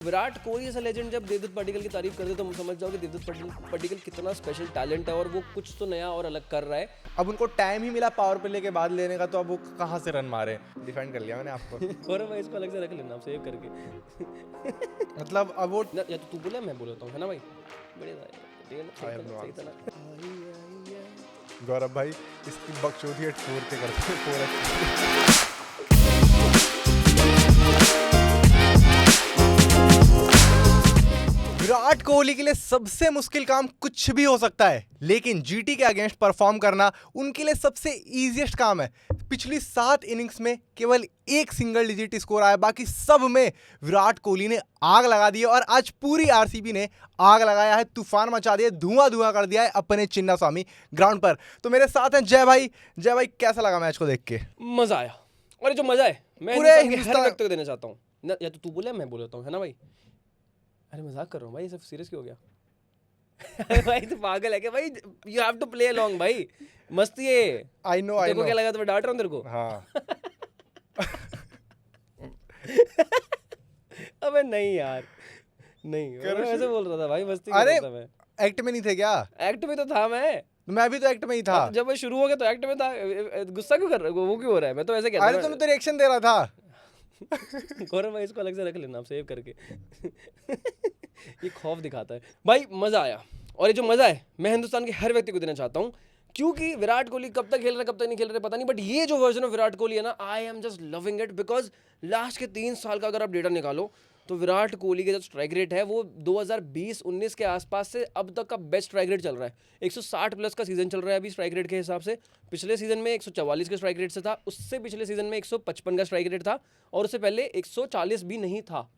विराट कोहली जैसा लेजेंड जब देवदत्त पडिक्कल की तारीफ करते तो समझ जाओ कि देवदत्त पडिक्कल कितना स्पेशल टैलेंट है और वो कुछ तो नया और अलग कर रहा है। अब उनको टाइम ही मिला पावर प्ले के बाद लेने का, तो अब वो कहाँ से रन मारे। डिफेंड कर लिया मैंने आपको। और मैं इसको अलग से रख लेना आप सेव करके। मतलब अब वो या तो तू बोले मैं बोलता हूँ, है ना भाई? बढ़िया था, सही था ना? गौरव भाई इसकी बकचोदी छोड़ के करते हैं। विराट कोहली के लिए सबसे मुश्किल काम कुछ भी हो सकता है, लेकिन जीटी के अगेंस्ट परफॉर्म करना उनके लिए सबसे इजीएस्ट काम है। पिछली 7 इनिंग्स में केवल एक सिंगल डिजिट स्कोर आया, बाकी सब में विराट कोहली ने आग लगा दी है और आज पूरी आरसीबी ने आग लगाया है, तूफान मचा दिया, धुआं कर दिया है अपने चिन्नास्वामी ग्राउंड पर। तो मेरे साथ हैं जय भाई। जय भाई, कैसा लगा मैच को देख के? मजा आया, और जो मजा है मैं पूरे हर हिंदुस्तान व्यक्ति को देना चाहता हूँ। या तो तू बोले मैं बोलता हूँ, है ना भाई? अरे मजाक कर रहा हूँ भाई, सब सीरियस क्यों हो गया? भाई तो पागल है क्या भाई? You have to play along भाई, मस्ती है। आई नो तेरे को क्या लगा तो मैं डांट रहा हूँ तेरे को? हाँ। अबे नहीं यार, नहीं मैं ऐसे बोल रहा था भाई, मस्ती कर अरे रहा था मैं। एक्ट में नहीं थे क्या? एक्ट में तो था मैं भी तो एक्ट में ही था। जब मैं शुरू हो गया तो एक्ट में था। गुस्सा क्यों कर रहा है? वो क्यों हो रहा है? मैं तो ऐसे कहता अरे तुम तो रिएक्शन दे रहा था। गौरव भाई इसको अलग से रख लेना आप सेव करके। ये खौफ दिखाता है भाई। मजा आया, और ये जो मजा है मैं हिंदुस्तान के हर व्यक्ति को देना चाहता हूँ, क्योंकि विराट कोहली कब तक खेल रहे कब तक नहीं खेल रहे पता नहीं, बट ये जो वर्जन ऑफ विराट कोहली है ना, I am just loving it. Because last के 3 साल का अगर आप डेटा निकालो तो विराट कोहली का जो स्ट्राइक रेट है वो 2020-19 के आसपास से अब तक का बेस्ट स्ट्राइक रेट चल रहा है। 160 प्लस का सीजन चल रहा है अभी स्ट्राइक रेट के हिसाब से। पिछले सीजन में 144 के स्ट्राइक रेट से था, उससे पिछले सीजन में 155 का स्ट्राइक रेट था, और उससे पहले 140 भी नहीं था।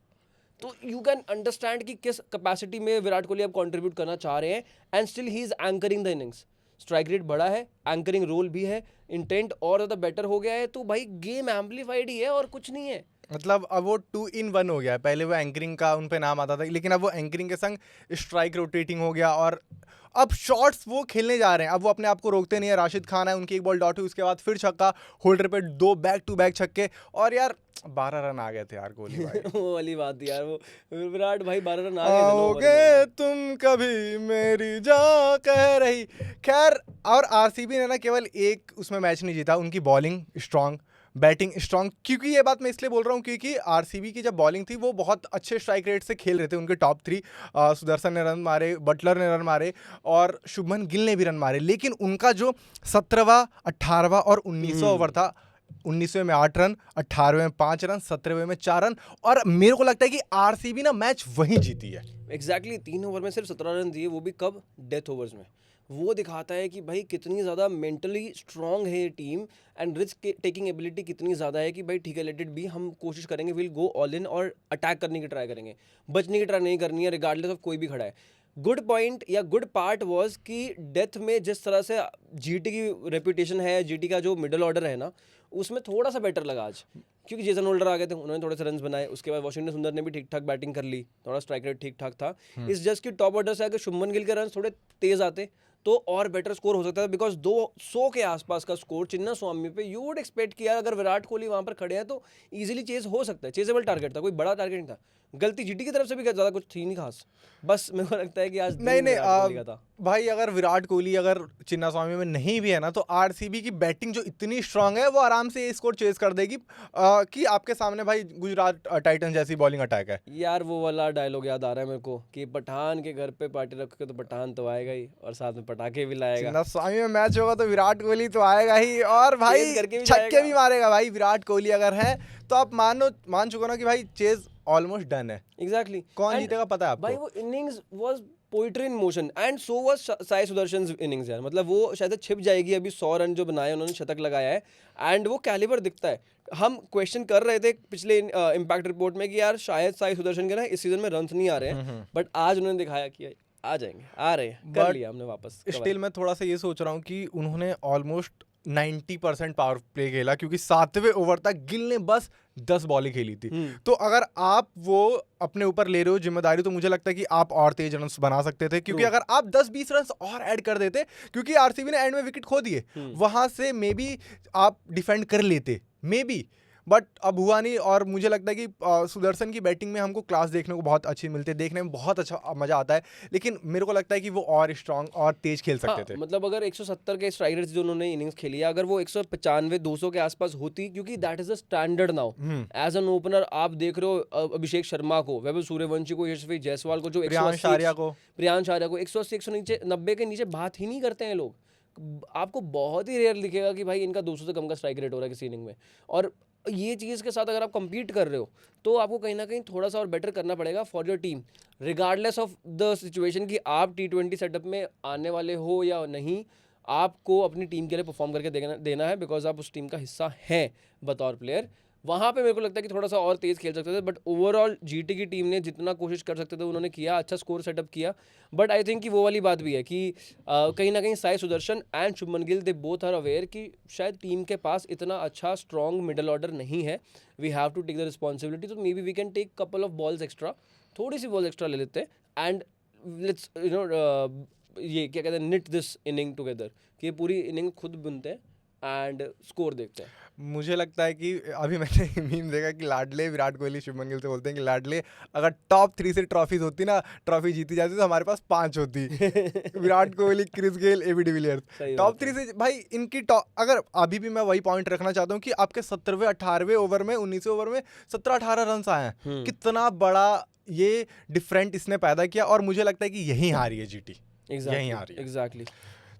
तो यू कैन अंडरस्टैंड कि किस कैपेसिटी में विराट कोहली अब कंट्रीब्यूट करना चाह रहे हैं, and still he is anchoring the innings. Strike rate बढ़ा है, एंकरिंग रोल भी है, इंटेंट और ज़्यादा बेटर हो गया है, तो भाई गेम एम्पलीफाइड ही है और कुछ नहीं है। मतलब अब वो 2 in 1 हो गया है। पहले वो एंकरिंग का उन पे नाम आता था, लेकिन अब वो एंकरिंग के संग स्ट्राइक रोटेटिंग हो गया, और अब शॉट्स वो खेलने जा रहे हैं। अब वो अपने आप को रोकते नहीं है। राशिद खान है, उनकी एक बॉल डॉट हुई, उसके बाद फिर छक्का, होल्डर पे 2 बैक टू बैक छक्के, और यार 12 रन आ गए थे यार कोहली भाई। वो वाली बात थी यार, वो विराट भाई 12 रन आ गए थे आओगे तुम कभी मेरी जान कह रही। खैर, और आरसीबी ने ना केवल एक उसमें मैच नहीं जीता, उनकी बॉलिंग स्ट्रांग, बैटिंग स्ट्रांग। क्योंकि ये बात मैं इसलिए बोल रहा हूँ क्योंकि आरसीबी की जब बॉलिंग थी वो बहुत अच्छे स्ट्राइक रेट से खेल रहे थे। उनके टॉप 3 सुदर्शन ने रन मारे, बटलर ने रन मारे, और शुभमन गिल ने भी रन मारे, लेकिन उनका जो 17वां, 18वां और 19वां ओवर था, 19वें में 8 रन, 18वें में 5 रन, 17वें में 4 रन, और मेरे को लगता है कि आरसीबी ना मैच वहीं जीती है। एग्जैक्टली 3 ओवर में सिर्फ 17 रन दिए, वो भी कब? डेथ ओवर्स में। वो दिखाता है कि भाई कितनी ज़्यादा मेंटली स्ट्रांग है ये team, and risk taking ability कितनी ज़्यादा है कि भाई ठीक है, लेट इट बी, हम कोशिश करेंगे, विल गो ऑल इन और अटैक करने की ट्राई करेंगे, बचने की ट्राई नहीं करनी है रिगार्डलेस ऑफ कोई भी खड़ा है। गुड पॉइंट या गुड पार्ट वाज कि डेथ में जिस तरह से जीटी की रेपुटेशन है, जीटी का जो मिडल ऑर्डर है ना, उसमें थोड़ा सा बेटर लगा आज, क्योंकि जेसन होल्डर आ गए थे, उन्होंने थोड़े से रन बनाए। उसके बाद वाशिंगटन सुंदर ने भी ठीक ठाक बैटिंग कर ली, थोड़ा स्ट्राइक रेट ठीक ठाक था। इस जस्ट की टॉप ऑर्डर से अगर शुभमन गिल के रन थोड़े तेज आते तो और बेटर स्कोर हो सकता था, बिकॉज 200 के आसपास का स्कोर चिन्नास्वामी पे यू वुड एक्सपेक्ट किया। अगर विराट कोहली वहां पर खड़े हैं तो इजीली चेज हो सकता है, चेजेबल टारगेट था, कोई बड़ा टारगेट नहीं था। गलती जीटी की तरफ से भी ज़्यादा कुछ थी नहीं खास, बस मेरे को लगता है कि आज नहीं भाई, अगर विराट कोहली अगर चिन्नास्वामी में नहीं भी है ना, तो आरसीबी की बैटिंग जो इतनी स्ट्रांग है वो आराम से ये स्कोर चेज कर देगी कि आपके सामने भाई गुजरात टाइटन जैसी बॉलिंग अटैक है। यार वो वाला डायलॉग याद आ रहा है मेरे को कि पठान के घर पे पार्टी रखोगे तो पठान तो आएगा ही, और साथ में पटाखे भी लाएगा। चिन्नास्वामी में मैच होगा तो विराट कोहली तो आएगा ही, और भाई छक्के भी मारेगा भाई विराट कोहली अगर है तो। आप मान चुको ना कि भाई चेज ऑलमोस्ट डन है। एग्जैक्टली कौन जीतेगा पता है आपको? भाई वो innings was poetry in motion, and so was Sai Sudarshan innings यार। मतलब वो शायद छिप जाएगी अभी। 100 रन जो बनाए उन्होंने, शतक लगाया है, एंड वो कैलिबर दिखता है। हम क्वेश्चन कर रहे थे पिछले इम्पैक्ट रिपोर्ट में कि यार शायद साई सुदर्शन के ना इस सीजन में रन्स नहीं आ रहे हैं, बट आज उन्होंने दिखाया कि आ जाएंगे, आ रहे हैं, कर लिया हमने वापस। स्टिल मैं थोड़ा सा ये सोच रहा हूँ कि उन्होंने ऑलमोस्ट 90% पावर प्ले खेला, क्योंकि 7वें ओवर तक गिल ने बस 10 बॉलें खेली थी। तो अगर आप वो अपने ऊपर ले रहे हो जिम्मेदारी, तो मुझे लगता है कि आप और तेज रन बना सकते थे, क्योंकि अगर आप 10-20 रन और ऐड कर देते, क्योंकि आरसीबी ने एंड में विकेट खो दिए, वहां से मे बी आप डिफेंड कर लेते, मे बी, बट अब हुआ नहीं। और मुझे लगता है कि सुदर्शन की बैटिंग में हमको क्लास देखने को बहुत अच्छी मिलती है, देखने में बहुत अच्छा मजा आता है, लेकिन मेरे को लगता है कि वो और स्ट्रांग और तेज खेल हाँ, सकते थे। मतलब अगर 170 के स्ट्राइक रेट जो उन्होंने इनिंग्स खेली है, अगर वो 195 200 के आसपास होती, क्योंकि that is a standard now as an opener. आप देख रहे हो अभिषेक शर्मा को, वैभव सूर्यवंशी को, यशस्वी जायसवाल को, जो प्रियांश आर्या को, प्रियांश आर्या को 180 190 के नीचे बात ही नहीं करते हैं लोग। आपको बहुत ही रेयर दिखेगा कि भाई इनका 200 से कम का स्ट्राइक रेट हो रहा है किसी इनिंग में। और ये चीज़ के साथ अगर आप compete कर रहे हो तो आपको कहीं ना कहीं थोड़ा सा और बेटर करना पड़ेगा for your team, regardless of the situation कि आप T20 सेटअप में आने वाले हो या नहीं। आपको अपनी टीम के लिए परफॉर्म करके देना है, बिकॉज आप उस टीम का हिस्सा हैं बतौर प्लेयर। वहाँ पे मेरे को लगता है कि थोड़ा सा और तेज खेल सकते थे, बट ओवरऑल जीटी की टीम ने जितना कोशिश कर सकते थे उन्होंने किया, अच्छा स्कोर सेटअप किया। बट आई थिंक कि वो वाली बात भी है कि कहीं ना कहीं Sai Sudarshan and Shubman Gill they both are aware कि शायद टीम के पास इतना अच्छा स्ट्रॉन्ग मिडल ऑर्डर नहीं है। We have to take the responsibility, तो may be we can take couple of balls extra, थोड़ी सी बॉल एक्स्ट्रा ले लेते हैं एंड लेट्स ये क्या कहते हैं, निट दिस इनिंग टुगेदर, कि ये पूरी इनिंग खुद बुनते हैं एंड स्कोर देखते हैं। मुझे लगता है कि अभी मैंने मीम देखा कि लाडले विराट कोहली शुभमन गिल से बोलते हैं कि लाडले अगर टॉप 3 से ट्रॉफीज होती ना, ट्रॉफी जीती जाती तो हमारे पास 5 होती। Virat Kohli, Chris Gayle, AB de Villiers, top 3 से भाई इनकी टॉप। अगर अभी भी मैं वही पॉइंट रखना चाहता हूँ कि आपके 17वें 18वें ओवर में 19वें ओवर में 17-18 रन आए हैं, कितना बड़ा ये डिफरेंट इसने पैदा किया। और मुझे लगता है कि यहीं हारी है जीटी, यहीं हारी है। एग्जैक्टली,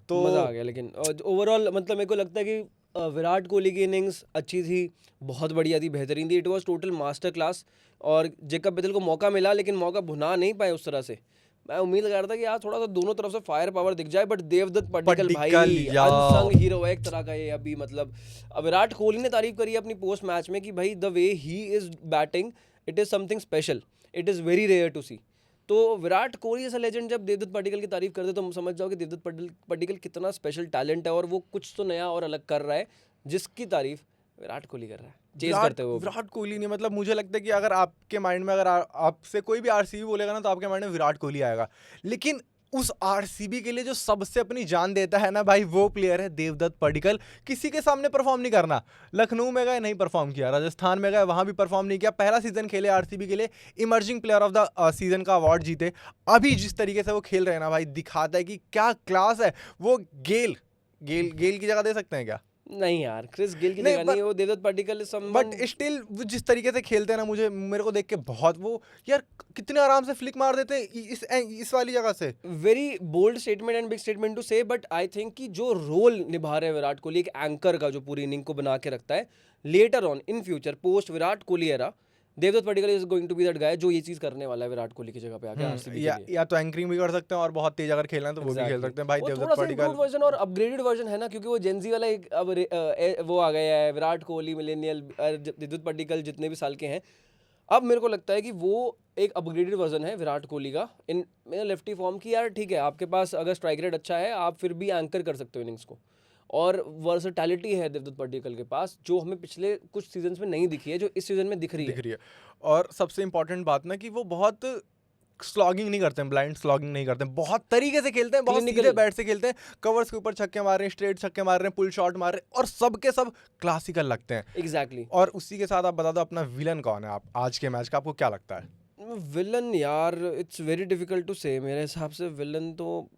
तो मज़ा आ गया। लेकिन ओवरऑल मतलब मेरे को लगता है कि विराट कोहली की इनिंग्स अच्छी थी, बहुत बढ़िया थी, बेहतरीन थी। It was total master class. और जेकब बेथेल को मौका मिला लेकिन मौका भुना नहीं पाए उस तरह से। मैं उम्मीद लगा रहा था कि यार थोड़ा सा दोनों तरफ से फायर पावर दिख जाए, बट देवदत्त पड्डीकल भाई अनसंग हीरो है एक तरह का ये अभी। मतलब विराट कोहली ने तारीफ करी अपनी पोस्ट मैच में कि भाई the way he is batting, it is something special, it is very rare to see. तो विराट कोहली जैसा लेजेंड जब देवदत्त पड्डीकल की तारीफ करते तो समझ जाओ कि देवदत्त पड्डीकल कितना स्पेशल टैलेंट है और वो कुछ तो नया और अलग कर रहा है, जिसकी तारीफ विराट कोहली कर रहा है, चेज करते हुए। विराट कोहली नहीं, मतलब मुझे लगता है कि अगर आपके माइंड में अगर आपसे कोई भी आरसीबी बोलेगा ना तो आपके माइंड में विराट कोहली आएगा। लेकिन उस आरसीबी के लिए जो सबसे अपनी जान देता है ना भाई, वो प्लेयर है देवदत्त पड्डीकल। किसी के सामने परफॉर्म नहीं करना। लखनऊ में गए नहीं परफॉर्म किया, राजस्थान में गए वहां भी परफॉर्म नहीं किया, पहला सीजन खेले आरसीबी के लिए, emerging player of the season का अवार्ड जीते। अभी जिस तरीके से वो खेल रहे हैं ना भाई, दिखाता है कि क्या क्लास है। वो गेल की जगह दे सकते हैं क्या? नहीं यार, क्रिस गेल की जगह नहीं, वो देवदत्त पड्डीकल बट स्टिल जिस तरीके से खेलते हैं ना, मेरे को देख के बहुत वो यार कितने आराम से फ्लिक मार देते हैं इस वाली जगह से। Very bold statement and big statement to say, but I think कि जो रोल निभा रहे हैं विराट कोहली एक एंकर का, जो पूरी इनिंग को बना के रखता है, later on in future post Virat Kohli era, Devdutt Padikkal is going to be that guy जो ये चीज करने वाला है विराट कोहली की जगह पे आके आरसीबी के लिए। या तो एंकरिंग भी कर सकते हैं और बहुत तेज अगर खेलना है तो वो भी खेल सकते हैं भाई देवदत्त पड्डीकल। वर्जन और अपग्रेडेड वर्जन है ना, क्योंकि वो जेंजी वाला एक अब वो आ गया है, विराट कोहली मिलेनियल, देवदत्त पड्डीकल जितने भी साल के हैं। अब मेरे को लगता है कि वो एक अपग्रेडेड वर्जन है विराट कोहली का इन लेफ्टी फॉर्म की। यार ठीक है, आपके पास अगर स्ट्राइक रेट अच्छा है, आप फिर भी एंकर कर सकते हो इनिंग्स को, और वर्सेटैलिटी है देवदत्त पड्डीकल के पास, जो हमें पिछले कुछ सीजन्स में नहीं दिखी है, जो इस सीजन में दिख रही है। और सबसे इंपॉर्टेंट बात ना कि वो बहुत स्लॉगिंग नहीं करते हैं, ब्लाइंड स्लॉगिंग नहीं करते हैं, बहुत तरीके से खेलते हैं, बहुत सीधे बैट से खेलते हैं, कवर्स के ऊपर छक्के मार रहे हैं, स्ट्रेट छक्के मार रहे हैं, पुल शॉट मार रहे हैं, और सबके सब क्लासिकल लगते हैं। एग्जैक्टली। और उसी के साथ आप बता दो अपना विलन कौन है आप आज के मैच का, आपको क्या लगता है? विलन यार इट्स वेरी डिफिकल्ट टू से। मेरे हिसाब से विलन तो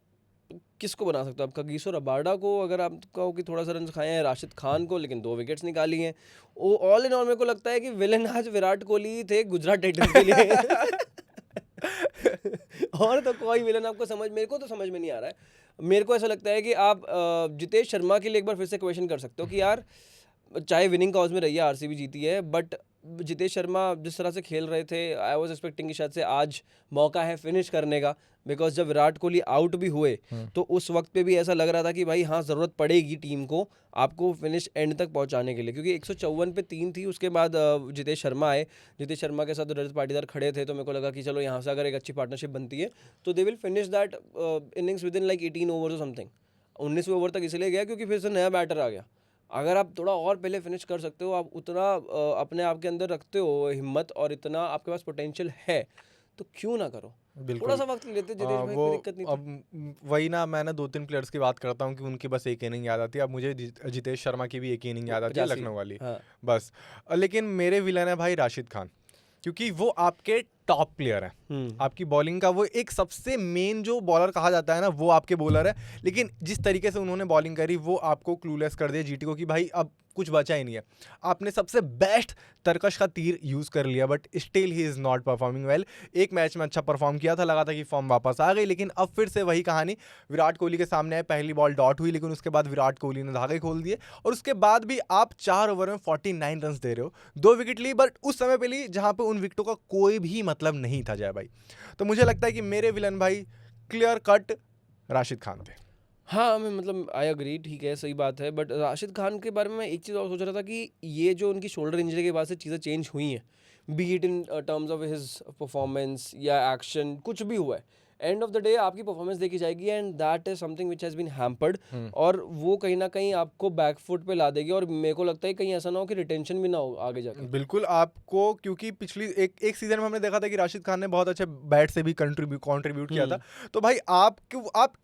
किसको बना सकते हो? आपका गीसो रबाडा को अगर आप कहो कि थोड़ा सा रन खाए हैं, राशिद खान को, लेकिन 2 विकेट्स निकाली हैं। वो ऑल इन ऑल मेरे को लगता है कि विलन आज विराट कोहली थे गुजरात टाइटंस के लिए। और तो कोई विलन आपको मेरे को तो समझ में नहीं आ रहा है। मेरे को ऐसा लगता है कि आप जितेश शर्मा के लिए एक बार फिर से क्वेश्चन कर सकते हो कि यार चाहे विनिंग कॉज में रही है, आरसीबी जीती है, बट जितेश शर्मा जिस तरह से खेल रहे थे, आई वाज एक्सपेक्टिंग कि शायद से आज मौका है फिनिश करने का, बिकॉज जब विराट कोहली आउट भी हुए तो उस वक्त पे भी ऐसा लग रहा था कि भाई हाँ, ज़रूरत पड़ेगी टीम को आपको फिनिश एंड तक पहुंचाने के लिए, क्योंकि 154 पे 3 थी। उसके बाद जितेश शर्मा आए, जितेश शर्मा के साथ रजत पाटीदार खड़े थे, तो मेरे को लगा कि चलो यहाँ से अगर एक अच्छी पार्टनरशिप बनती है तो they will finish that innings with in like 18 overs और समथिंग। 19वें ओवर तक इसलिए गया क्योंकि फिर से नया बैटर आ गया। अगर आप थोड़ा और पहले फिनिश कर सकते हो, आप उतना अपने आप के अंदर रखते हो हिम्मत और इतना आपके पास पोटेंशियल है, तो क्यों ना करो। थोड़ा बिल्कुल। सा वक्त लेते जितेश भाई, वो कोई दिक्कत नहीं थी। अब वही ना, मैं ना 2-3 प्लेयर्स की बात करता हूँ कि उनकी बस एक इनिंग याद आती है। अब मुझे जितेश शर्मा की भी एक इनिंग याद आती है, 85, लखनऊ वाली, हाँ। बस। लेकिन मेरे विलन है भाई राशिद खान, क्योंकि वो आपके टॉप प्लेयर हैं। आपकी बॉलिंग का वो एक सबसे मेन जो बॉलर कहा जाता है ना, वो आपके बॉलर है। लेकिन जिस तरीके से उन्होंने बॉलिंग करी, वो आपको क्लूलेस कर दिया जीटी को कि भाई अब कुछ बचा ही नहीं है। आपने सबसे बेस्ट तरकश का तीर यूज़ कर लिया, but still he is not performing well. एक मैच में अच्छा परफॉर्म किया था, लगा था कि फॉर्म वापस आ गई, लेकिन अब फिर से वही कहानी। विराट कोहली के सामने आए, पहली बॉल डॉट हुई, लेकिन उसके बाद विराट कोहली ने धागे खोल दिए, और उसके बाद भी आप 4 ओवर में 49 रन दे रहे हो, 2 विकेट ली, बट उस समय पे ली जहां पे उन विकेटों का कोई भी मतलब नहीं था जय भाई। तो मुझे लगता है कि मेरे विलन भाई क्लियर कट राशिद खान थे। हाँ, मैं मतलब आई एग्री, ठीक है, सही बात है। बट राशिद खान के बारे में मैं एक चीज़ और सोच रहा था कि ये जो उनकी शोल्डर इंजरी के बाद से चीज़ें चेंज हुई हैं, be it in terms of his performance या एक्शन, कुछ भी हुआ है, एंड ऑफ द डे आपकी परफॉर्मेंस देखी जाएगी, and that is something which has been hampered, और वो कहीं ना कहीं आपको बैकफुट पे ला देगी। और मेरे को लगता है कहीं ऐसा ना हो कि रिटेंशन भी ना हो आगे जाके। बिल्कुल आपको, क्योंकि पिछली एक सीजन में हमने देखा था कि राशिद खान ने बहुत अच्छे बैट से भी कंट्रीब्यूट किया था। तो भाई आप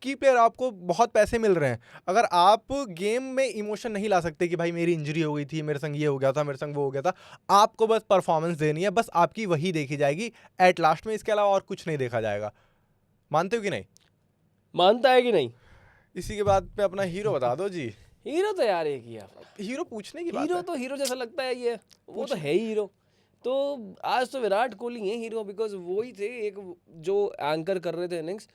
की प्लेयर, आपको बहुत पैसे मिल रहे हैं, अगर आप गेम में इमोशन नहीं ला सकते कि भाई मेरी इंजरी हो गई थी, मेरे संग ये हो गया था, मेरे संग वो हो गया था, आपको बस परफॉर्मेंस देनी है, बस आपकी वही देखी जाएगी एट लास्ट में, इसके अलावा और कुछ नहीं देखा जाएगा। मानते हो कि नहीं? मानता है कि नहीं? इसी के बाद पे अपना हीरो बता दो जी। हीरो तो यार एक ही है। हीरो पूछने की बात हीरो है। तो हीरो जैसा लगता है, ये वो तो है ही हीरो। तो आज तो विराट कोहली है हीरो, बिकॉज वो ही थे एक जो एंकर कर रहे थे innings.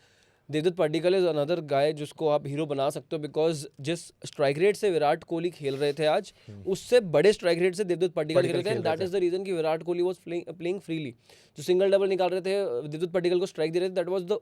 Devdutt Padikkal is another guy जिसको आप हीरो बना सकते हो, बिकॉज जिस स्ट्राइक रेट से विराट कोहली खेल रहे थे आज, उससे बड़े स्ट्राइक रेट से देवदत्त पड्डीकल खेल रहे थे, and that is the reason कि Virat Kohli was playing freely. जो सिंगल डबल निकाल रहे थे, देवदत्त पड्डीकल को स्ट्राइक दे रहे थे, that was the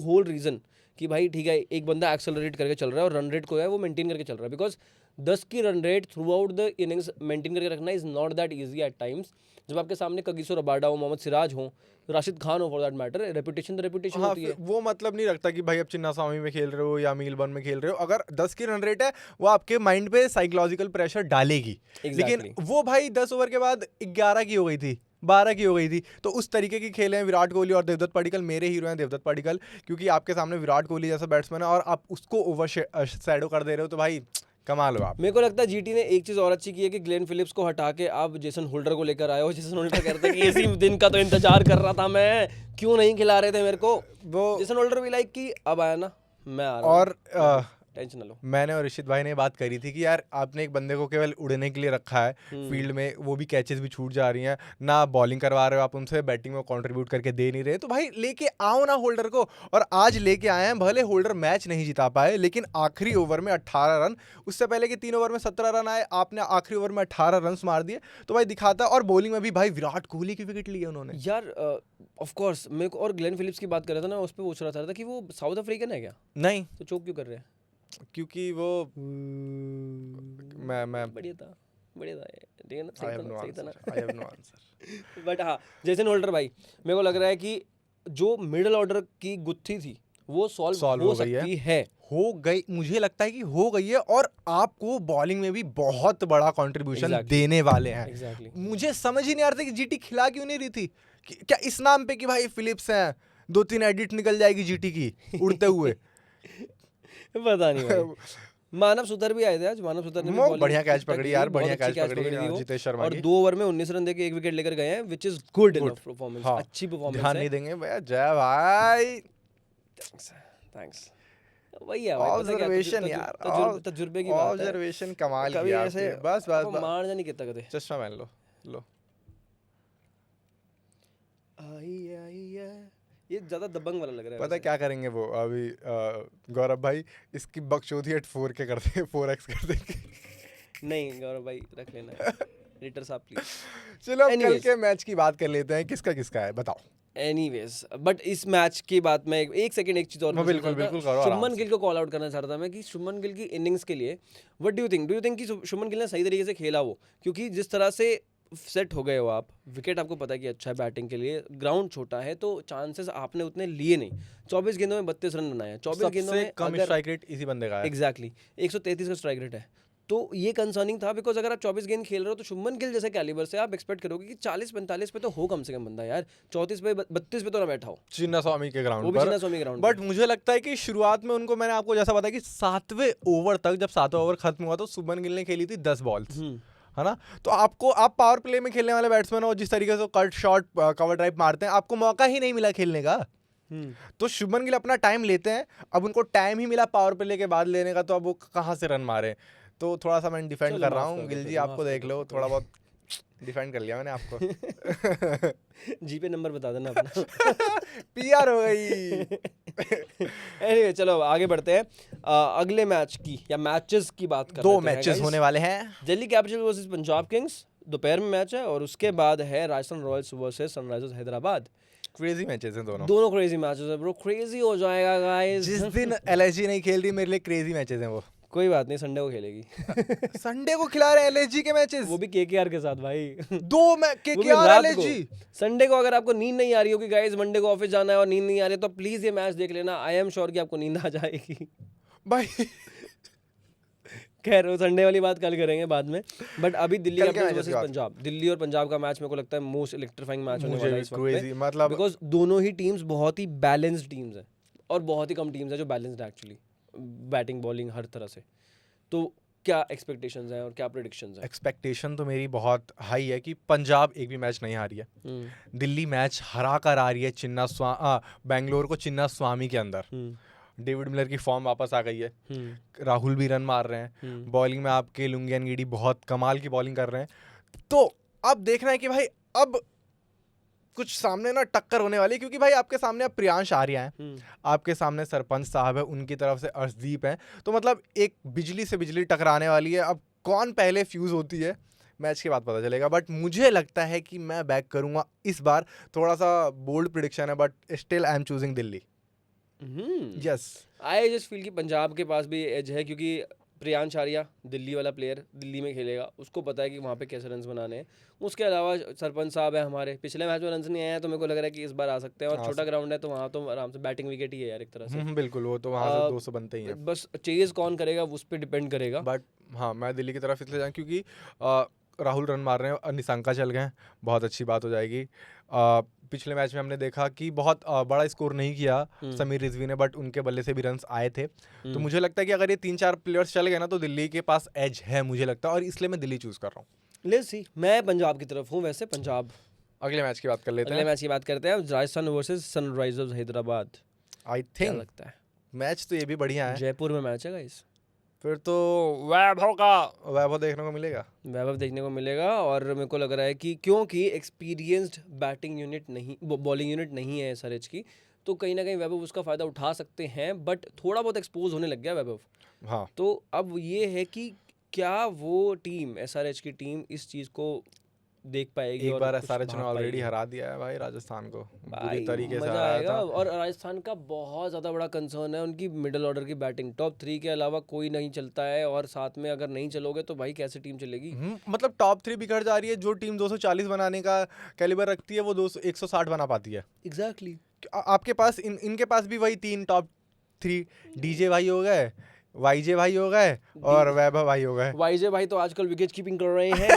whole reason कि भाई ठीक है, एक बंदा एक्सेलरेट करके चल रहा है और रन रेट को है वो मेंटेन करके चल रहा है, बिकॉज 10 की run rate through out the innings maintain करके रखना is not that easy eight times. जब आपके सामने कगिसो रबाडा हो, मोहम्मद सिराज हो, राशिद खान हो, फॉर दैट मैटर, रेपुटेशन तो रेपुटेशन होती है। वो मतलब नहीं रखता कि भाई आप चिन्नास्वामी में खेल रहे हो या मीलबर्न में खेल रहे हो, अगर 10 की रन रेट है, वो आपके माइंड पे साइकोलॉजिकल प्रेशर डालेगी। लेकिन वो भाई 10 ओवर के बाद 11 की हो गई थी, 12 की हो गई थी। तो उस तरीके की खेले हैं विराट कोहली और देवदत्त पड्डीकल। मेरे हीरो हैं देवदत्त पड्डीकल, क्योंकि आपके सामने विराट कोहली जैसा बैट्समैन है और आप उसको ओवर शैडो कर दे रहे हो, तो भाई कमाल हो आप। मेरे को लगता है जीटी ने एक चीज और अच्छी की है कि ग्लेन फिलिप्स को हटा के आप जेसन होल्डर को लेकर आए हो। जेसन होल्डर कहता है कि इसी दिन का तो इंतजार कर रहा था मैं, क्यों नहीं खिला रहे थे मेरे को। वो जेसन होल्डर भी लाइक कि अब आया ना, मैं आ रहा हूं और टेंशन ना लो। मैंने और ऋषित भाई ने बात करी थी कि यार आपने एक बंदे को केवल उड़ने के लिए रखा है फील्ड में, वो भी कैचेस भी छूट जा रही हैं, ना बॉलिंग करवा रहे हो आप उनसे, बैटिंग में कंट्रीब्यूट करके दे नहीं रहे, तो भाई लेके आओ ना होल्डर को। और आज लेके आए हैं, भले होल्डर मैच नहीं जिता पाए, लेकिन आखिरी ओवर में 18 रन, उससे पहले के 3 ओवर में 17 रन आए, आपने आखिरी ओवर में 18 रन मार दिए, तो भाई दिखाता है। और बॉलिंग में भी भाई विराट कोहली की विकेट ली है उन्होंने यार। ऑफ कोर्स मेरे को, और ग्लेन फिलिप्स की बात कर रहा था ना, उस पर पूछ रहा था कि वो साउथ अफ्रीकन है क्या? नहीं, तो चोक क्यों कर रहे हैं? क्योंकि वो मैं बढ़िया था ठीक है ना, I have no सही था answer. ना। I have no answer. But हाँ, जेसन होल्डर भाई, मेरे को लग रहा है कि जो मिडिल ऑर्डर की गुत्थी थी वो सॉल्व हो सकती है। हो गई, मुझे लगता है कि हो गई है, और आपको बॉलिंग में भी बहुत बड़ा कंट्रीब्यूशन देने वाले हैं। मुझे समझ ही नहीं आ रहा था कि जीटी खिला क्यों नहीं रही थी, क्या इस नाम पे कि भाई फिलिप्स हैं, 2-3 एडिट निकल जाएगी जीटी की उड़ते हुए। पता नहीं भाई। मानव सुतर भी आए थे आज, मानव सुतर ने भी बढ़िया कैच पकड़ी यार, बढ़िया कैच पकड़ी जितेश शर्मा और 2 ओवर में 19 रन देके 1 विकेट लेकर गए हैं, which is good enough performance. अच्छी परफॉर्मेंस है, ध्यान नहीं देंगे भैया। जय भाई, थैंक्स। वही है भाई, ऑब्जर्वेशन यार, तजुर्बे की बात है। ऑब्जर्वेशन कमाल कभी किया ऐसे बस मार जानी कितना कदे। चश्मा पहन लो। ये ज्यादा दबंग वाला लग रहा है। पता है क्या करेंगे वो अभी गौरव भाई, इसकी बकचोदी 4K कर देंगे, 4X कर देंगे। नहीं गौरव भाई रख लेना, एडिटर साहब प्लीज। चलो कल के मैच की बात कर लेते हैं, किसका है बताओ। एनीवेज, बट इस मैच की बात में एक सेकंड एक चीज और बिल्कुल करो। शुभमन गिल को कॉल आउट करना चाहता था मैं कि शुभमन गिल की इनिंग्स के लिए व्हाट डू यू थिंक कि शुभमन गिल ने सही तरीके से खेला वो? क्योंकि जिस तरह से सेट हो गए हो आप, विकेट आपको पता है कि अच्छा है बैटिंग के लिए, ग्राउंड छोटा है, तो चांसेस आपने उतने लिए नहीं। 24 गेंदों में 32 रन बनाए हैं, 24 गेंदों में कम स्ट्राइक रेट इसी बंदे का है। एग्जैक्टली 133 का स्ट्राइक रेट है, तो ये कंसर्निंग था, बिकॉज अगर आप 24 गेंद खेल रहे हो तो शुभमन गिल जैसे कैलिबर से आप एक्सपेक्ट करोगे कि 40-45 पे तो हो कम से कम बंदा यार, 34 पे 32 पे तो ना बैठा हो, चिन्ना स्वामी के वो ग्राउंड भी पर। चिन्ना स्वामी ग्राउंड। बट मुझे लगता है कि शुरुआत में उनको, मैंने आपको जैसा बताया कि 7वें ओवर तक, जब 7वां ओवर खत्म हुआ तो शुभमन गिल ने खेली थी 10 बॉल्स, है ना। तो आप पावर प्ले में खेलने वाले बैट्समैन हो, जिस तरीके से कट शॉट कवर ड्राइव मारते हैं, आपको मौका ही नहीं मिला खेलने का। तो शुभमन गिल अपना टाइम लेते हैं, अब उनको टाइम ही मिला पावर प्ले के बाद लेने का, तो अब वो कहाँ से रन मारे। तो थोड़ा सा मैं डिफेंड कर रहा हूँ, गिल जी आपको देख लो, थोड़ा बहुत डिफेंड कर लिया मैंने आपको। जी पे नंबर बता देना अपना। पीआर हो गई। Anyway, चलो आगे बढ़ते हैं अगले मैच की या मैचेस की बात कर 2 लेते हैं मैचेस guys। होने वाले हैं। Delhi capital versus Punjab Kings दोपहर में मैच है, और उसके बाद है Rajasthan Royals versus Sunrisers Hyderabad. Crazy matches हैं दोनों। दोनों क्रेजी मैचेस है ब्रो, क्रेजी हो जाएगा गाइस। जिस दिन एलएसजी नहीं खेल रही, मेरे लिए क्रेजी मैचेस हैं वो। कोई बात नहीं, संडे को खेलेगी। संडे को खिला रहे हैं एलएसजी के मैचेस, वो भी केकेआर के साथ भाई। 2 मैच वो भी केकेआर रात एलएसजी। को। संडे को अगर आपको नींद नहीं आ रही होगी गाइस, मंडे को ऑफिस जाना है और नींद नहीं आ रही है, तो प्लीज ये मैच देख लेना, आई एम श्योर कि आपको नींद आ जाएगी भाई खैर वो संडे वाली बात कल करेंगे बाद में। बट अभी दिल्ली कल क्या कैपिटल्स मैच है वर्सेस इसके पंजाब, दिल्ली और पंजाब का मैच मेरे को लगता है मोस्ट इलेक्ट्रीफाइंग मैच होने मुझे वाला भी है इस वक्त क्रेजी, पे, मतलब बिकॉज दोनों ही टीम्स बहुत ही बैलेंस्ड टीम्स हैं, और बहुत ही कम टीम्स हैं जो बैलेंस्ड एक्चुअली, बैटिंग बॉलिंग हर तरह से। तो क्या एक्सपेक्टेशंस हैं और क्या प्रेडिक्शंस हैं? एक्सपेक्टेशन तो मेरी बहुत हाई है कि पंजाब एक भी मैच नहीं हारी है। दिल्ली मैच हरा कर आ रही है बेंगलोर को चिन्ना स्वामी के अंदर। डेविड मिलर की फॉर्म वापस आ गई है, राहुल भी रन मार रहे हैं, बॉलिंग में आपके लुंगियानगिडी बहुत कमाल की बॉलिंग कर रहे हैं। तो अब देखना है कि भाई अब कुछ सामने ना टक्कर होने वाली है, क्योंकि भाई आपके सामने अब प्रियांश आर्या हैं, आपके सामने सरपंच साहब है, उनकी तरफ से अर्शदीप हैं, तो मतलब एक बिजली से बिजली टकराने वाली है। अब कौन पहले फ्यूज होती है मैच के बाद पता चलेगा, बट मुझे लगता है कि मैं बैक करूंगा इस बार। थोड़ा सा बोल्ड प्रिडिक्शन है, but still I am choosing Delhi. Yes, I just feel कि पंजाब के पास भी एज है, क्योंकि प्रियांश आर्या दिल्ली वाला प्लेयर दिल्ली में खेलेगा, उसको पता है कि वहाँ पे कैसे रन्स बनाने हैं। उसके अलावा सरपंच साहब है हमारे, पिछले मैच में रन्स नहीं आए हैं, तो मेरे को लग रहा है कि इस बार आ सकते हैं, और छोटा ग्राउंड है तो वहाँ तो आराम से बैटिंग विकेट ही है यार एक तरह से। बिल्कुल, वो तो वहाँ से 200 बनते ही हैं। बस चेज कौन करेगा उस पर डिपेंड करेगा। बट हाँ, मैं दिल्ली की तरफ इसलिए जाऊँ क्योंकि राहुल रन मार रहे हैं और निशंका चल गए हैं, बहुत अच्छी बात हो जाएगी। पिछले मैच में हमने देखा कि बहुत बड़ा स्कोर नहीं किया समीर रिजवी ने, बट उनके बल्ले से भी रन्स आए थे। तो मुझे लगता है कि अगर ये 3-4 प्लेयर्स चल गए ना, तो दिल्ली के पास एज है मुझे लगता है, और इसलिए मैं दिल्ली चूज कर रहा हूँ। लेट्स सी, मैं पंजाब की तरफ हूँ वैसे। पंजाब अगले मैच की बात कर लेते हैं। अगले मैच की बात करते हैं, राजस्थान वर्सेस सनराइजर्स हैदराबाद। आई क्या थिंक लगता है? मैच तो ये भी बढ़िया है। जयपुर में मैच है गाइस, फिर तो वैभव देखने को मिलेगा, वैभव देखने को मिलेगा। और मेरे को लग रहा है कि क्योंकि एक्सपीरियंस्ड बैटिंग यूनिट नहीं, बॉलिंग यूनिट नहीं है एसआरएच की, तो कहीं ना कहीं वैभव उसका फ़ायदा उठा सकते हैं। बट थोड़ा बहुत एक्सपोज होने लग गया वैभव। हाँ, तो अब ये है कि क्या वो टीम, एसआरएच की टीम, इस चीज़ को देख पाएगी? एक और बार कुछ एसआरएच ने भाग ऑलरेडी पाएगी? हरा दिया है भाई राजस्थान को, भाई बुरी तरीके से मजा हराया आएगा। था। और राजस्थान का बहुत ज़्यादा बड़ा कंसर्न है उनकी मिडिल ऑर्डर की बैटिंग। टॉप 3 के अलावा कोई नहीं चलता है, और साथ में अगर नहीं चलोगे तो भाई कैसे टीम चलेगी? मतलब टॉप 3 बिगड़ जा रही है। जो टीम 240 बनाने का कैलिबर रखती है, वो 160 बना पाती है। एग्जैक्टली। आपके पास इनके पास भी वही 3 टॉप 3 डीजे भाई हो गए, वाईजे भाई हो गए, और वैभव भाई हो गए। वाईजे भाई तो आजकल विकेट कीपिंग कर रहे हैं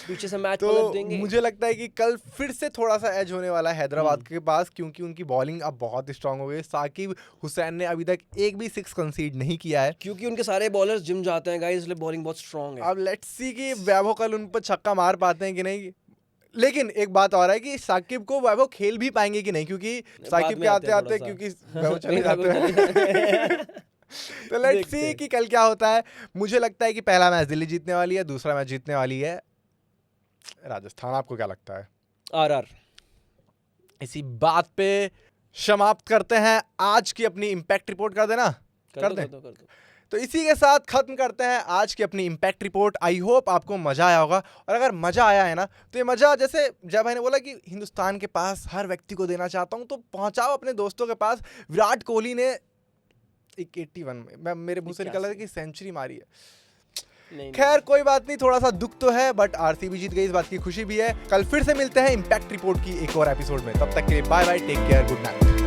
पीछे से मैच पलट तो देंगे। मुझे लगता है कि कल फिर से थोड़ा सा एज होने वाला है हैदराबाद के पास, क्योंकि उनकी बॉलिंग अब बहुत स्ट्रांग हो गई। साकिब हुसैन ने अभी तक एक भी 6 कंसीड नहीं किया है, क्योंकि उनके सारे बॉलर्स जिम जाते हैं गाइस, इसलिए बॉलिंग बहुत स्ट्रांग है। अब लेट्स सी कि वैभव कल उन पर छक्का मार पाते हैं कि नहीं। लेकिन एक बात और है कि साकिब को वैभव खेल भी पाएंगे कि नहीं, क्योंकि साकिब के आते आते क्योंकि वैभव चले जाते हैं। तो लेट्स सी कि कल क्या होता है। मुझे लगता है कि पहला मैच दिल्ली जीतने वाली है, दूसरा मैच जीतने वाली है राजस्थान। आपको क्या लगता है? आरआर। इसी बात पे समाप्त करते हैं आज की अपनी इम्पैक्ट रिपोर्ट। कर देना, कर दे। तो इसी के साथ खत्म करते हैं आज की अपनी इम्पैक्ट रिपोर्ट। आई होप आपको मजा आया होगा, और अगर मजा आया है ना, तो ये मजा जैसे जय भाई ने बोला कि हिंदुस्तान के पास हर व्यक्ति को देना चाहता हूँ, तो पहुंचाओ अपने दोस्तों के पास। विराट कोहली ने 81 में, मेरे मुंह से निकल रहा है कि सेंचुरी मारी है। खैर कोई बात नहीं, थोड़ा सा दुख तो है, बट आरसीबी जीत गई, इस बात की खुशी भी है। कल फिर से मिलते हैं इम्पैक्ट रिपोर्ट की एक और एपिसोड में। तब तक के लिए bye bye, take care, good night.